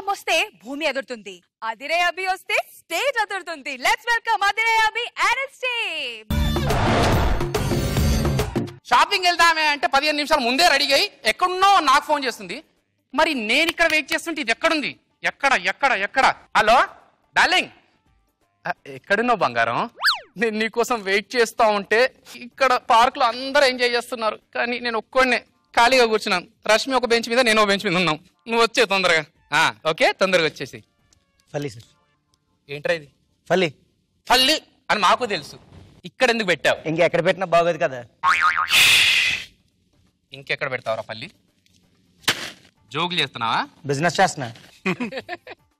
భూకంపం వస్తే భూమి ఎదురుతుంది, అదిరే అభి వస్తే stage ఎదురుతుంది. Let's welcome Adhire Abhi and stage. Shopping వెళ్దామే అంటే 15 నిమిషాలు ముందే రెడీ అయ్యి ఎక్కడున్నో నాకు ఫోన్ చేస్తుంది. మరి నేను ఇక్కడ వెయిట్ చేస్తుంటే ఇది ఎక్కడుంది? ఎక్కడ ఎక్కడ ఎక్కడ? హలో డార్లింగ్, ఎక్కడున్నావు బంగారం? నేను నీకోసం వెయిట్ చేస్తా ఉంటే ఇక్కడ పార్క్ లో అందరూ ఎంజాయ్ చేస్తున్నారు, కానీ నేను ఒక్కడినే ఖాళీగా కూర్చున్నాను. రష్మి ఒక బెంచ్ మీద, నేను ఒక బెంచ్ మీద ఉన్నాం. నువ్వు వచ్చే తొందరగా. ఓకే, తొందరగా వచ్చేసి. ఫల్లి సార్. ఏంట్రా ఇది? ఫల్లి ఫల్లి అని మాకు తెలుసు, ఇక్కడ ఎందుకు పెట్టావు? ఇంకెక్కడ పెట్టినా బాగోదు కదా. ఇంకెక్కడ పెడతావురా పల్లి? జోకులు చేస్తున్నావా? బిజినెస్ చేస్తున్నా.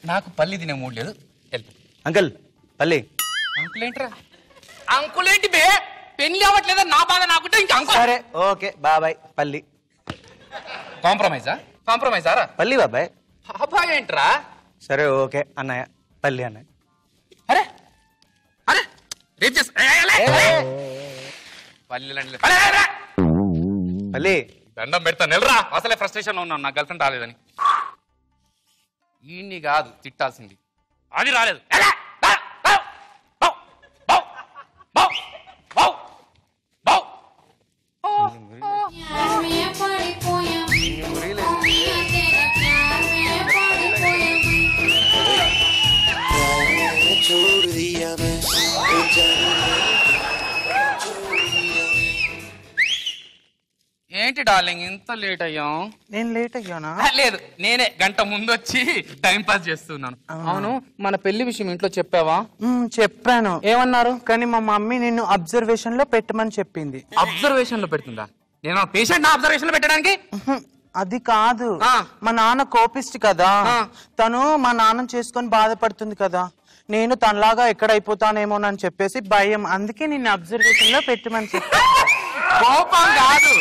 నాకు పల్లి తినే మూడు లేదు. అంకుల్ పల్లి. అంకుల్ ఏంట్రా? అంకుల్ ఏంటి బే? పెళ్లి అవ్వట్లేదా నా బాధ నాకుంటే ఇంకా అంకుల్. సరే ఓకే బాబాయ్ పల్లి. కాంప్రమైజా రా? పల్లి బాబాయ్. బాబాయ్ ఏంట్రా? సరే ఓకే అన్నయ్య పల్లి అన్నయ్య. అరే అరే రేపు చేస్తా పల్లి దండం పెడతా నెలరా. అసలే ఫ్రస్ట్రేషన్ లో ఉన్నాను, నా గర్ల్ ఫ్రెండ్ రాలేదని. ఈయన్ని కాదు తిట్టాల్సింది, అది రాలేదు. ఏంటి డార్లింగ్ ఇంత లేట్ అయ్యాం? నేను లేట్ అయ్యానా? లేదు, నేనే గంట ముందు వచ్చి టైం పాస్ చేస్తున్నాను. అవును, మన పెళ్లి విషయం ఇంట్లో చెప్పావా? చెప్పాను. ఏమన్నారు? కానీ మా మమ్మీ నిన్ను అబ్జర్వేషన్ లో పెట్టమని చెప్పింది. అబ్జర్వేషన్ లో పెడుతుందా? నేను పేషెంట్ నా అబ్జర్వేషన్ లో పెట్టడానికి? అది కాదు, మా నాన్న కోపిస్ట్ కదా, తను మా నాన్న చేసుకొని బాధపడుతుంది కదా, నేను తనలాగా ఎక్కడ అయిపోతానేమోనని చెప్పేసి భయం, అందుకే నిన్ను అబ్జర్వేషన్ లో పెట్టమని చెప్పి. కోపం కాదు,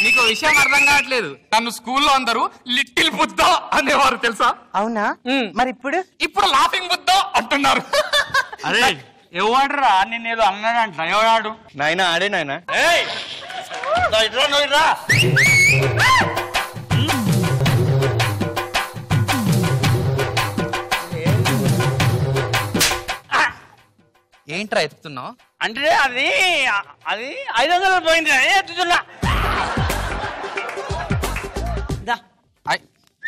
నీకు విషయం అర్థం కావట్లేదు. తను స్కూల్లో అందరూ లిటిల్ బుద్ధ అనేవారు తెలుసా? అవునా? మరి ఇప్పుడు లాఫింగ్ బుద్ధ అంటున్నారు. అరే ఎవడరా నిన్నేదో అన్నాడంట? ఎవడాడు? నాయన ఆడే నాయన. ఏంట్రా ఎత్తుతున్నావు? అంటే అది 500 పోయింది ఎత్తుతున్నా.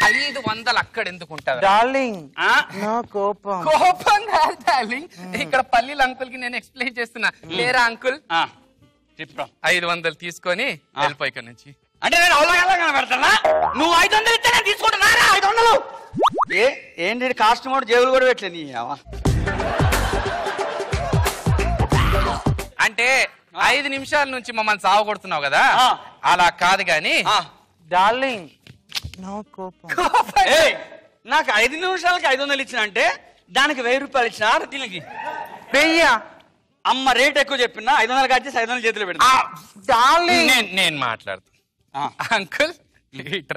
500 అక్కడ ఎందుకు ఉంటావు డార్లింగ్? నా కోపం కాదు డార్లింగ్, ఇక్కడ పల్లీల అంకుల్ కి నేను ఎక్స్ప్లెయిన్ చేస్తున్నా. లేరా అంకుల్, చెప్పు. 500 తీసుకొని వెళ్ళిపో ఇక్కడ నుంచి. అంటే నేను అవలాగా పెడతానా? నువ్వు 500 ఇస్తే నేను తీసుకుంటున్నా 500. ఏంటి కాస్ట్ మోడ్ జేబులు కూడా పెట్టలేదు. అంటే 5 నిమిషాల నుంచి మమ్మల్ని సాగు కొడుతున్నావు కదా, అలా కాదు గాని. డార్లింగ్ నా కోపం. నాకు 5 నిమిషాలకి 500 ఇచ్చిన అంటే దానికి 1000 రూపాయలు ఇచ్చిన దీనికి 1000. అమ్మ రేట్ ఎక్కువ చెప్పినా 500 కట్టేసి 500 చేతిలో పెడతా. నేను మాట్లాడుతా. అంకుల్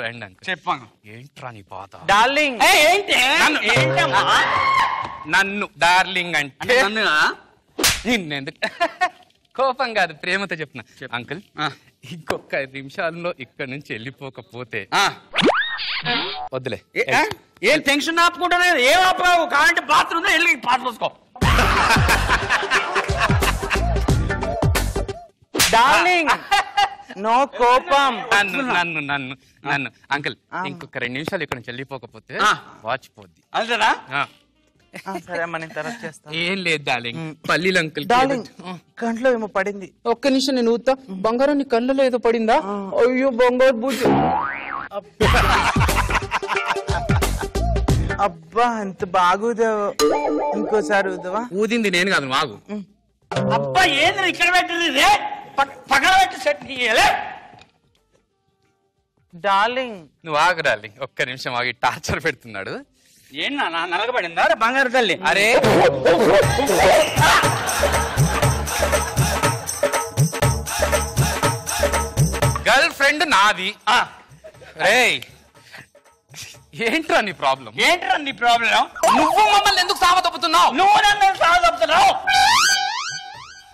రండి అంకుల్. చెప్పాను. ఏంట్రా నీ బాధ? డార్లింగ్ ఏంటి? నన్ను డార్లింగ్ అంటే నిన్నెందుకు? కోపం కాదు, ప్రేమతో చెప్తున్నా. అంకుల్ ఇంకొక 5 నిమిషాల్లో ఇక్కడ నుంచి వెళ్ళిపోకపోతే వద్దులే. ఏం టెన్షన్ ఆపుకుంటా? ఏం ఆపావు? కావాలంటే బాత్రూమ్ వెళ్ళి పాటలు చూసుకో. డార్లింగ్ నో కోపం. నన్ను అంకుల్ ఇంకొక 2 నిమిషాలు ఇక్కడ నుంచి వెళ్ళిపోకపోతే వాచ్ పోద్ది. అంతేనా? సరే అమ్మా, నేను తర్వాత చేస్తాను. ఏం లేదు డార్లింగ్, పల్లీల అంకుల్. డార్లింగ్ కంట్లో ఏమో పడింది. ఒక్క నిమిషం నేను ఊతా. బంగారం నీ కళ్ళలో ఏదో పడిందా? అయ్యో బంగారు బుజ్జి. అబ్బా ఎంత బాగుదావు. ఇంకోసారి ఊదవా? ఊదింది నేను కాదు, మాగు. అబ్బా ఏంది ఇక్కడ పెట్టింది? పక్కన పెట్టి సెట్. డార్లింగ్ నువ్వు ఆగు డార్లింగ్, ఒక్క నిమిషం ఆగి. టార్చర్ పెడుతున్నాడు. ఏం నలగబడిందా బంగారు తల్లి? అరే గర్ల్ ఫ్రెండ్ నాది. రేయ్ ఏంట్రా నీ ప్రాబ్లం? ఏంట్రా నీ ప్రాబ్లం? నువ్వు మమ్మల్ని ఎందుకు సావదొప్పుతున్నావు? నువ్వు నన్ను సావదొప్పుతున్నావు.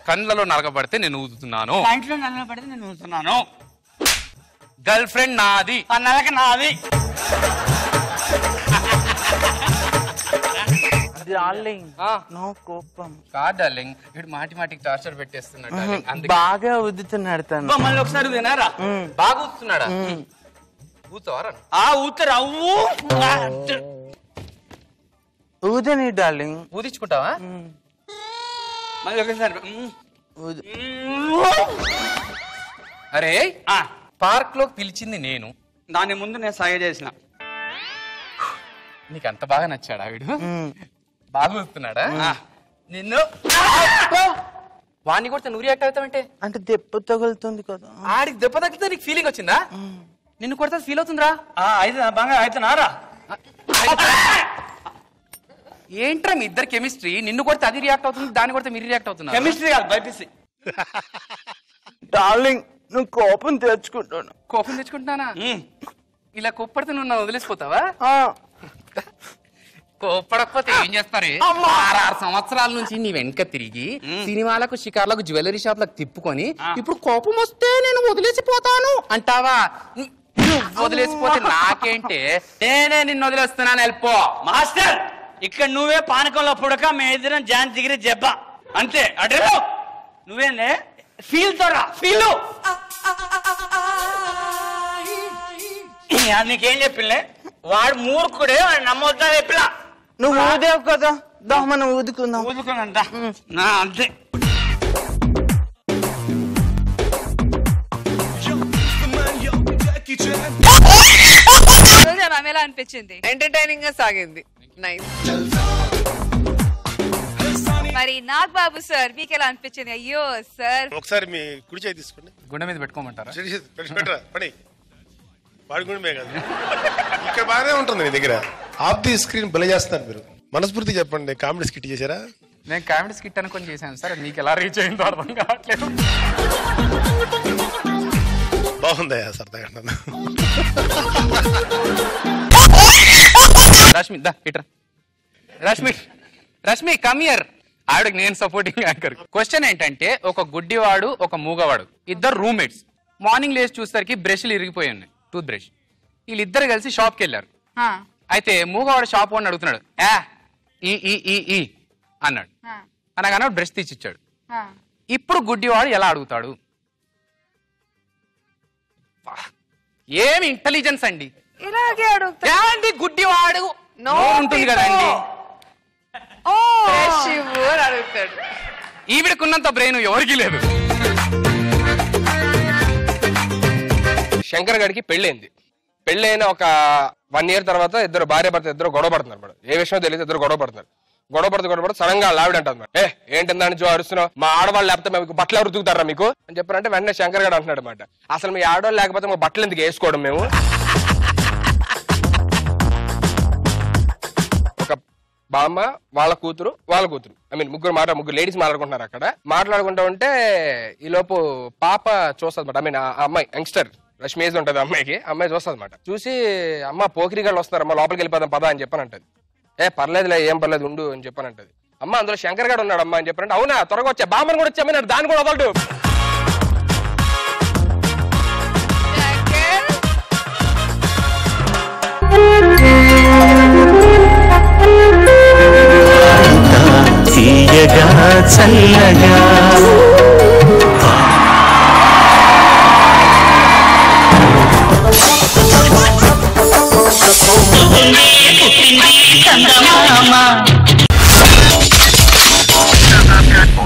కళ్ళలో నలగబడితే నేను ఊదుతున్నాను. ఇంట్లో నలగబడితే నేను ఊదుతున్నాను. గర్ల్ ఫ్రెండ్ నాది, ఆ నలక నాది. డార్లింగ్ నో కోపం కాదు డార్లింగ్ ఇటు మాటికి టార్చర్ పెట్టేస్తున్నాడు డార్లింగ్. అందుకే బాగా ఉద్దుతున్నాడు తను. మళ్ళీ ఒకసారి తినారా బాగా ఊస్తున్నాడా? ఊతావారా? ఊతారా ఊదని డార్లింగ్. ఊదించుకుంటావా? మళ్ళీ ఒకసారి ఊదు. అరే పార్క్ లో పిలిచింది నేను, దాని ముందు నేను సాగ చేసిన. నీకు అంత బాగా నచ్చాడా వీడు? బాగా ఊస్తున్నాడా నిన్ను? వాణ్ణి కొడితే నువ్వు రియాక్ట్ అవుతావంటే? అంటే దెబ్బ తగులుతుంది కదా. ఆడికి దెబ్బ తగ్గితే నీకు ఫీలింగ్ వచ్చిందా? నిన్ను కొడితే ఫీల్ అవుతుందిరా? అయితే బాగా అవుతున్నారా? ఏంట్రా మీ ఇద్దరు కెమిస్ట్రీ? నిన్ను కొడితే అది రియాక్ట్ అవుతుంది, దాన్ని కొడితే మీరు రియాక్ట్ అవుతున్నారు. కెమిస్ట్రీ కాదు బైపీసీ. డార్లింగ్ నువ్వు కోపం తెచ్చుకుంటాను. కోపం తెచ్చుకుంటున్నానా? ఇలా కోప్పడితే నువ్వు నన్ను వదిలేసిపోతావా? కోప్పడకపోతే ఏం చేస్తారు? 6 సంవత్సరాల నుంచి నీ వెనక తిరిగి సినిమాలకు, షికార్లకు, జ్యువెలరీ షాప్లకు తిప్పుకొని ఇప్పుడు కోపం వస్తే నేను వదిలేసిపోతాను అంటావా? నువ్వు వదిలేసిపోతే నాకేంటే, నేనే నిన్ను వదిలేస్తున్నాను. వెళ్ళిపో మాస్టర్. ఇక్కడ నువ్వే పానకంలో పుడక, మేమిద్దరం జాన్ దిగిరి జబ్బ అంతే. అడ్రే నువ్వేందే ఫీల్ తోరా ఫీల్. నీకేం చెప్పిలే? వాడు మూర్ఖుడే, వాడు నమ్మొద్దా చెప్పిలా. నువ్వు ఊదేవు కదా, దా మనం ఊదుకుందాం. ఊదుకునంట నా అంతే. ఆమె ఎలా అనిపించింది? ఎంటర్టైనింగ్ గా సాగింది. నైస్. మరి నాగ్ బాబు సార్ మీకు ఎలా అనిపించింది? అయ్యో సార్ ఒకసారి మీ కుడి చేయి తీసుకోండి. గుండె మీద పెట్టుకోమంటారా? పెట్టరా పని వాడి గుండెమే కాదు, ఇక్కడ బాగానే ఉంటుంది నీ దగ్గర. ఆఫ్ ది స్క్రీన్ బలి చేస్తున్నారు మీరు. మనస్ఫూర్తి చెప్పండి, కామెడీ స్కిట్ చేశారా? నేను కామెడీ స్కిట్ అనుకొని చేశాను సార్, మీకు ఎలా రీచ్ అయిందో అర్థం కావట్లేదు. బాగుందయ్యా సరదాగా. రష్మి దా ఇట్రా. Rashmi come here. ఆవిడకి నేను సపోర్టింగ్ యాంకర్. క్వశ్చన్ ఏంటంటే, ఒక గుడ్డివాడు, ఒక మూగవాడు, ఇద్దరు రూమ్మేట్స్. మార్నింగ్ లేచి చూసేసరికి బ్రష్లు ఇరిగిపోయి ఉన్నాయి, టూత్ బ్రష్. వీళ్ళిద్దరు కలిసి షాప్కి వెళ్ళారు. అయితే మూగవాడు షాప్ వాడిని అడుగుతున్నాడు, ఈ అన్నాడు. అనగానే బ్రష్ తీసిచ్చాడు. ఇప్పుడు గుడ్డివాడు ఎలా అడుగుతాడు? ఏమి ఇంటెలిజెన్స్ అండి! ఇలాగే అడుగుతా. ఏమండి గుడ్డివాడు ఉంటుంది కదండి, అడుగుతాడు. ఈవిడకున్నంత బ్రెయిన్ ఎవరికి లేదు. శంకర్ గడికి పెళ్ళైంది. పెళ్ళైన ఒక 1 year తర్వాత ఇద్దరు భార్య భర్త ఇద్దరు గొడవ పడుతున్నారు మేడం. ఏ విషయం తెలియదు, ఇద్దరు గొడవ పడుతున్నారు. గొడవ పడుతూ సడన్ గా ఆవిడ అంటారు మేడం, ఏంటందని జో అరుస్తున్నావు, మా ఆడవాళ్ళు లేకపోతే మీకు బట్టలు ఎవరు ఉతుకుతారా మీకు అని చెప్పారంటే వెంటనే శంకర్ గడు అంటున్నాడు అనమాట, అసలు మీ ఆడవాళ్ళు లేకపోతే మా బట్టలు ఎందుకు వేసుకోవడం మేము. ఒక బామ్మ, వాళ్ళ కూతురు, ఐ మీన్ ముగ్గురు లేడీస్ మాట్లాడుకుంటున్నారు. అక్కడ మాట్లాడుకుంటూ ఉంటే ఈ లోపు పాప చూస్తుంది అనమాట. ఐ మీన్ ఆ అమ్మాయి యంగ్స్టర్ రష్మి ఏజ్ ఉంటుంది అమ్మాయికి. అమ్మాయి చూస్తుంది అనమాట. చూసి అమ్మ పోకిరిగాళ్ళు వస్తున్నారు, అమ్మ లోపలికి వెళ్ళిపోదాం పదా అని చెప్పానంటది. పర్లేదులే, ఏం పర్లేదు ఉండు అని చెప్పానంటది. అమ్మ అందులో శంకర్ గారు ఉన్నాడు అమ్మ అని చెప్పారంటే, అవునా త్వరగా వచ్చా, బామ్మని కూడా వచ్చామన్నాడు, దాన్ని కూడా వదలడు.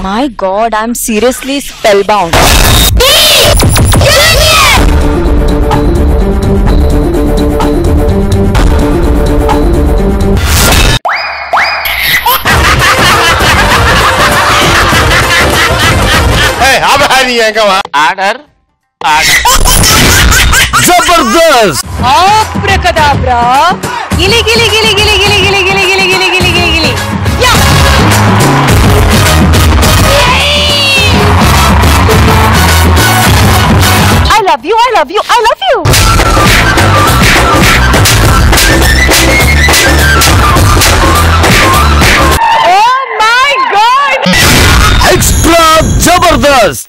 My God, I'm seriously spellbound. Order Zabardast! Abracadabra! Gili gili gili gili gili gili gili gili gili gili gili gili. Yeah! I love you, I love you, I love you! Oh my God! Extra Zabardast!